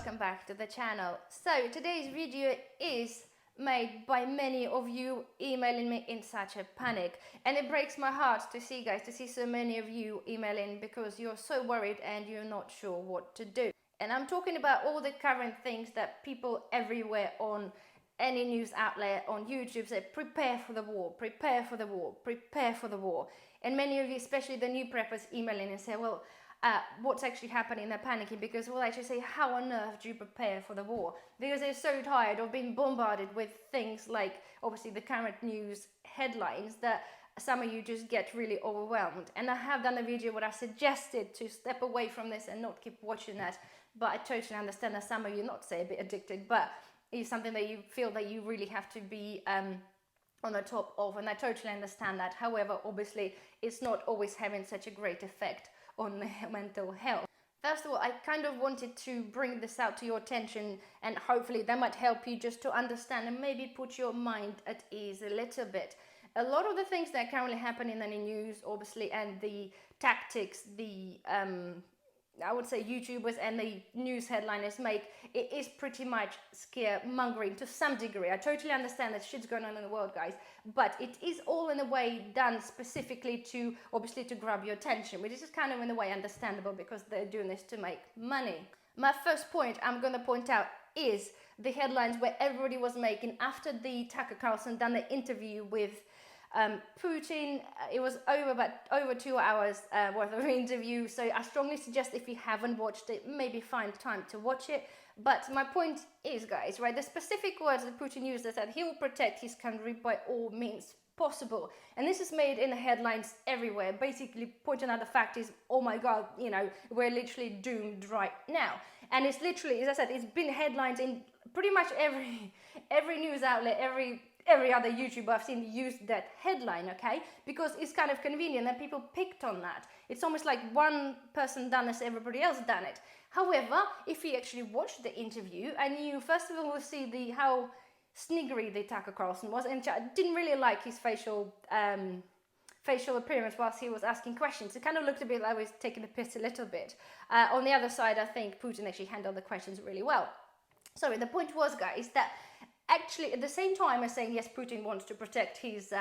welcome back to the channel. So today's video is made by many of you emailing me in such a panic, and it breaks my heart to see, guys, to see so many of you emailing because you're so worried and you're not sure what to do. And I'm talking about all the current things that people everywhere on any news outlet, on YouTube, say prepare for the war, prepare for the war, prepare for the war. And many of you, especially the new preppers, emailing and say, well, what's actually happening? They're panicking because we'll actually say, how on earth do you prepare for the war? Because they're so tired of being bombarded with things like, obviously, the current news headlines that some of you just get really overwhelmed. And I have done a video where I suggested to step away from this and not keep watching that. But I totally understand that some of you, not say a bit addicted, but it's something that you feel that you really have to be on the top of. And I totally understand that. However, obviously, it's not always having such a great effect on mental health. First of all, I kind of wanted to bring this out to your attention, and hopefully that might help you just to understand and maybe put your mind at ease a little bit. A lot of the things that are currently happening in the news, obviously, and the tactics, I would say YouTubers and the news headliners make, it is pretty much scaremongering to some degree. I totally understand that shit's going on in the world, guys, but it is all in a way done specifically to, obviously, to grab your attention, which is kind of in a way understandable because they're doing this to make money. My first point I'm going to point out is the headlines where everybody was making after the Tucker Carlson done the interview with Putin. It was over 2 hours worth of interview, so I strongly suggest, if you haven't watched it, maybe find time to watch it. But my point is, guys, right, the specific words that Putin used is that he will protect his country by all means possible, and this is made in the headlines everywhere, basically pointing out the fact is, oh my god, you know, we're literally doomed right now. And it's literally, as I said, it's been headlines in pretty much every news outlet, every other YouTuber I've seen use that headline, okay? Because it's kind of convenient and people picked on that. It's almost like one person done this, everybody else done it. However, if you actually watch the interview, and you first of all will see how sniggery the Tucker Carlson was, and I didn't really like his facial appearance whilst he was asking questions. It kind of looked a bit like he was taking the piss a little bit. On the other side, I think Putin actually handled the questions really well. So the point was, guys, that actually, at the same time as saying, yes, Putin wants to protect his,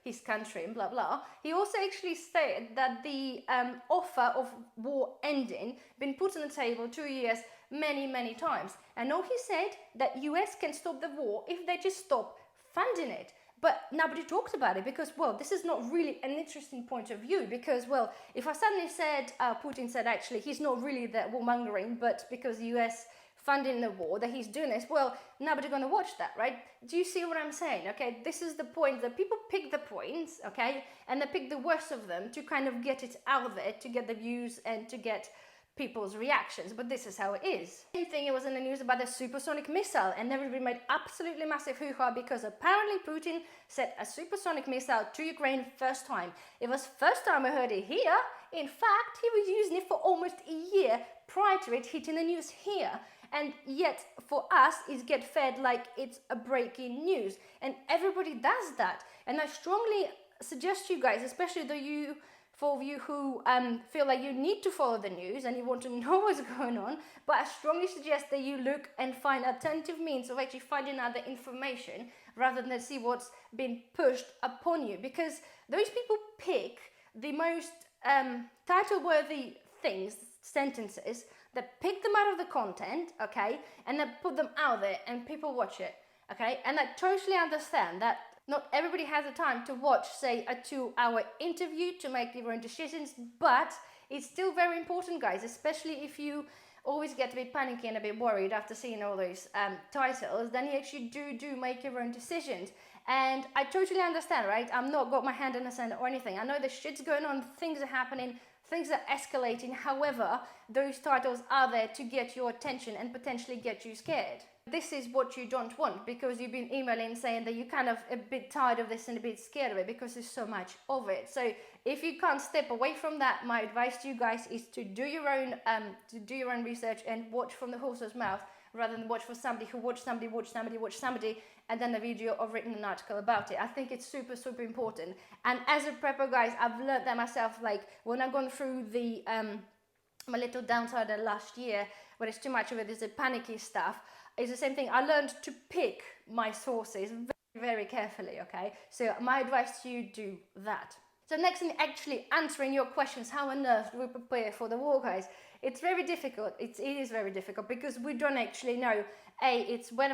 his country and blah, blah, he also actually said that the offer of war ending been put on the table 2 years many times. And now he said that US can stop the war if they just stop funding it. But nobody talks about it because, well, this is not really an interesting point of view because, well, if I suddenly said, Putin said actually he's not really that warmongering, but because the US funding the war that he's doing this, well, nobody's going to watch that, right? Do you see what I'm saying? Okay, this is the point that people pick the points, okay, and they pick the worst of them to kind of get it out there, to get the views and to get people's reactions. But this is how it is. Same thing, it was in the news about the supersonic missile, and everybody made absolutely massive hoo-ha because apparently Putin sent a supersonic missile to Ukraine first time. It was first time I heard it here. In fact, he was using it for almost a year prior to it hitting the news here. And yet, for us, it gets fed like it's a breaking news. And everybody does that. And I strongly suggest you guys, especially for you who feel like you need to follow the news and you want to know what's going on, but I strongly suggest that you look and find alternative means of actually finding out the information rather than see what's been pushed upon you. Because those people pick the most title-worthy things, sentences, that pick them out of the content, okay, and then put them out there and people watch it, okay? And I totally understand that not everybody has the time to watch, say, a 2-hour interview to make their own decisions, but it's still very important, guys, especially if you always get a bit panicky and a bit worried after seeing all those titles, then you actually do make your own decisions. And I totally understand, right? I'm not got my hand in the sand or anything. I know the shit's going on, things are happening, things are escalating. However, those titles are there to get your attention and potentially get you scared. This is what you don't want, because you've been emailing saying that you're kind of a bit tired of this and a bit scared of it because there's so much of it. So if you can't step away from that, my advice to you guys is to do your own research and watch from the horse's mouth rather than watch for somebody who watched somebody and then a video or written an article about it. I think it's super important. And as a prepper, guys, I've learned that myself. Like when I've gone through the my little downside last year, when it's too much of it, is the panicky stuff. It's the same thing. I learned to pick my sources very, very carefully, okay? So my advice to you, do that. So next thing, actually answering your questions, how on earth do we prepare for the war, guys? It's very difficult. It is very difficult because we don't actually know, it's when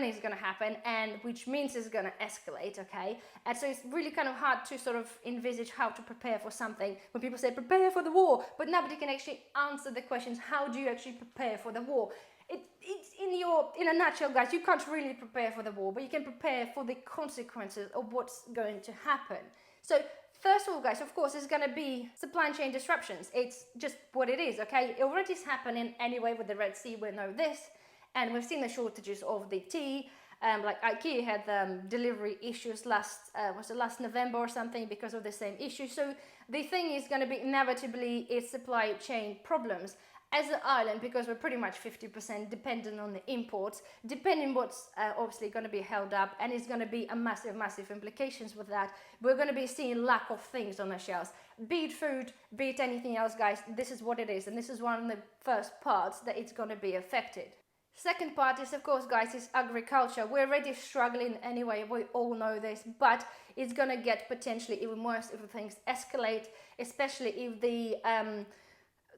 it's gonna happen, and which means it's gonna escalate, okay? And so it's really kind of hard to sort of envisage how to prepare for something when people say prepare for the war, but nobody can actually answer the questions. How do you actually prepare for the war? It's in a nutshell, guys, you can't really prepare for the war, but you can prepare for the consequences of what's going to happen. So first of all, guys, of course, there's going to be supply chain disruptions. It's just what it is, okay? It already is happening anyway with the Red Sea, we know this. And we've seen the shortages of the tea. Like IKEA had delivery issues last November or something because of the same issue. So the thing is going to be inevitably it's supply chain problems. As an island, because we're pretty much 50% dependent on the imports, depending what's obviously going to be held up, and it's going to be a massive implications with that. We're going to be seeing lack of things on the shelves, be it food, be it anything else, guys. This is what it is, and this is one of the first parts that it's going to be affected. Second part is, of course, guys, is agriculture. We're already struggling anyway, we all know this, but it's going to get potentially even worse if things escalate, especially if the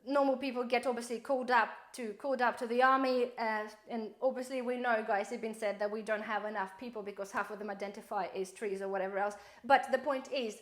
normal people get obviously called up to the army, and obviously we know, guys, it's been said that we don't have enough people because half of them identify as trees or whatever else. But the point is,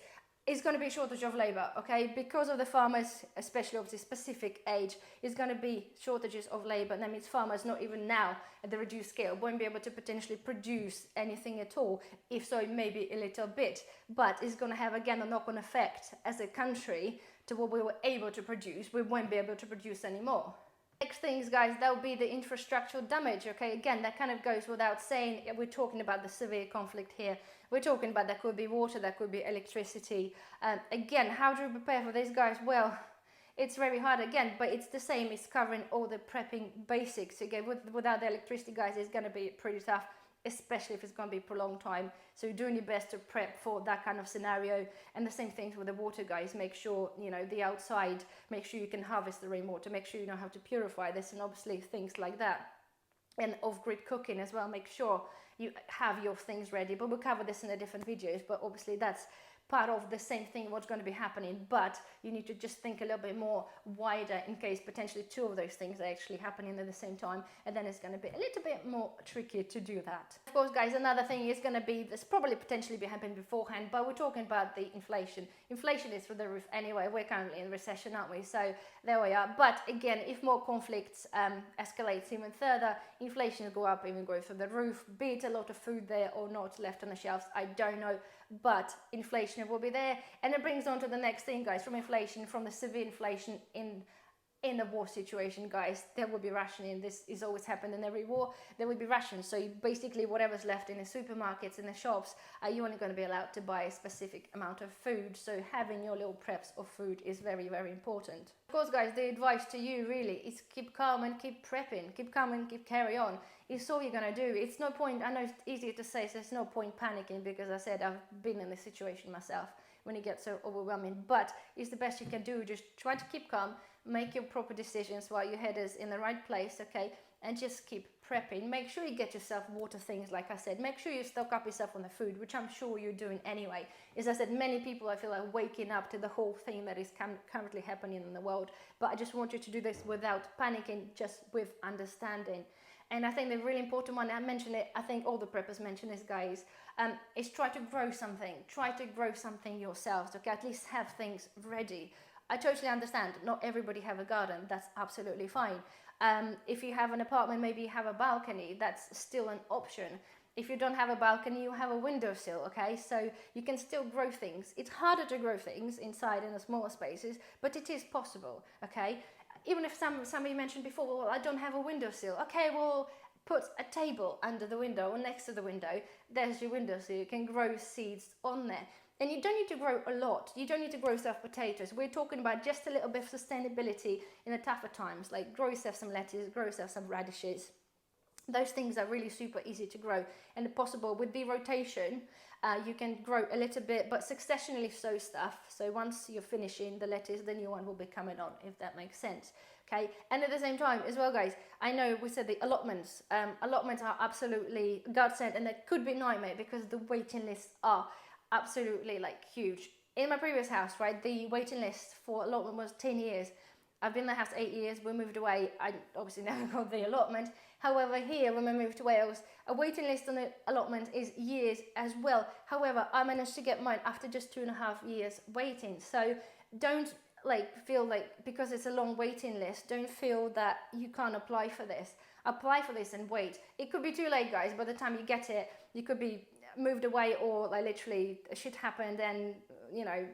it's going to be a shortage of labor, okay? Because of the farmers, especially of the specific age, is going to be shortages of labor. And that means farmers, not even now at the reduced scale, won't be able to potentially produce anything at all. If so, maybe a little bit. But it's going to have, again, a knock-on effect as a country to what we were able to produce. We won't be able to produce anymore. Next things, guys, that will be the infrastructural damage, okay? Again, that kind of goes without saying. We're talking about the severe conflict here. We're talking about that could be water, that could be electricity. Again, how do we prepare for this, guys? Well, it's very hard again, but it's the same. It's covering all the prepping basics. Again, without the electricity, guys, it's going to be pretty tough, especially if it's going to be a prolonged time. So you're doing your best to prep for that kind of scenario. And the same things with the water, guys. Make sure, you know, the outside, make sure you can harvest the rainwater, make sure you know how to purify this, and obviously things like that. And off-grid cooking as well, make sure you have your things ready. But we'll cover this in the different videos, but obviously that's part of the same thing, what's going to be happening, but you need to just think a little bit more wider in case potentially two of those things are actually happening at the same time, and then it's going to be a little bit more tricky to do that. Of course, guys, another thing is going to be, this probably potentially be happening beforehand, but we're talking about the inflation. Inflation is through the roof anyway. We're currently in recession, aren't we? So there we are. But again, if more conflicts escalates even further, inflation will go up, even go through the roof, be it a lot of food there or not left on the shelves, I don't know. But inflation will be there, and it brings on to the next thing, guys. From inflation, from the severe inflation in a war situation, guys, there will be rationing. This is always happened in every war. There will be rations. So basically whatever's left in the supermarkets, in the shops, you're only going to be allowed to buy a specific amount of food. So having your little preps of food is very important. Of course, guys, the advice to you really is keep calm and keep prepping. Keep calm and keep carry on. It's all you're going to do. It's no point, I know it's easier to say, so there's no point panicking, because I said I've been in this situation myself when it gets so overwhelming, but it's the best you can do. Just try to keep calm, make your proper decisions while your head is in the right place, okay, and just keep prepping. Make sure you get yourself water, things like I said. Make sure you stock up yourself on the food, which I'm sure you're doing anyway. As I said, many people, I feel like, waking up to the whole thing that is currently happening in the world, but I just want you to do this without panicking, just with understanding. And I think the really important one, I mentioned it, I think all the preppers mention this, guys, is try to grow something. Try to grow something yourselves, okay? At least have things ready. I totally understand, not everybody have a garden, that's absolutely fine. If you have an apartment, maybe you have a balcony, that's still an option. If you don't have a balcony, you have a windowsill, okay? So you can still grow things. It's harder to grow things inside in the smaller spaces, but it is possible, okay? Even if somebody mentioned before, well, I don't have a windowsill. Okay, well, put a table under the window or next to the window. There's your windowsill. You can grow seeds on there. And you don't need to grow a lot. You don't need to grow yourself potatoes. We're talking about just a little bit of sustainability in the tougher times, like grow yourself some lettuce, grow yourself some radishes. Those things are really super easy to grow and possible with the rotation. You can grow a little bit, but successionally sow stuff. So once you're finishing the lettuce, the new one will be coming on, if that makes sense. Okay, and at the same time as well, guys, I know we said the allotments. Allotments are absolutely godsend, and that could be nightmare because the waiting lists are absolutely like huge. In my previous house, right, the waiting list for allotment was 10 years. I've been in the house 8 years. We moved away. I obviously never got the allotment. However, here when we moved to Wales, a waiting list on the allotment is years as well. However, I managed to get mine after just 2.5 years waiting. So don't like feel like because it's a long waiting list, don't feel that you can't apply for this. Apply for this and wait. It could be too late, guys. By the time you get it, you could be moved away, or like literally shit happened, and you know,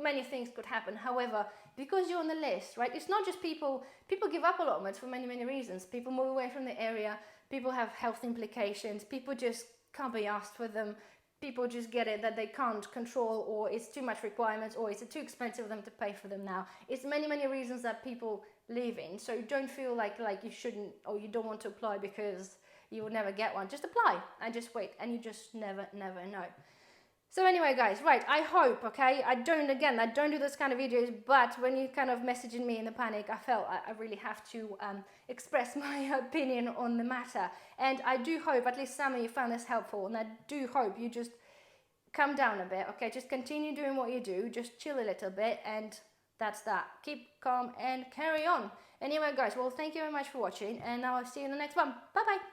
many things could happen. However, because you're on the list, right, it's not just people give up allotments for many reasons. People move away from the area, people have health implications, people just can't be asked for them, people just get it that they can't control, or it's too much requirements, or it's too expensive for them to pay for them now. It's many reasons that people leave in. So don't feel like you shouldn't, or you don't want to apply because you will never get one. Just apply and just wait, and you just never know. So anyway, guys, right, I hope, okay, I don't do those kind of videos, but when you kind of messaging me in the panic, I felt I really have to express my opinion on the matter. And I do hope at least some of you found this helpful, and I do hope you just calm down a bit, okay, just continue doing what you do, just chill a little bit, and that's that. Keep calm and carry on. Anyway, guys, well, thank you very much for watching, and I'll see you in the next one. Bye-bye.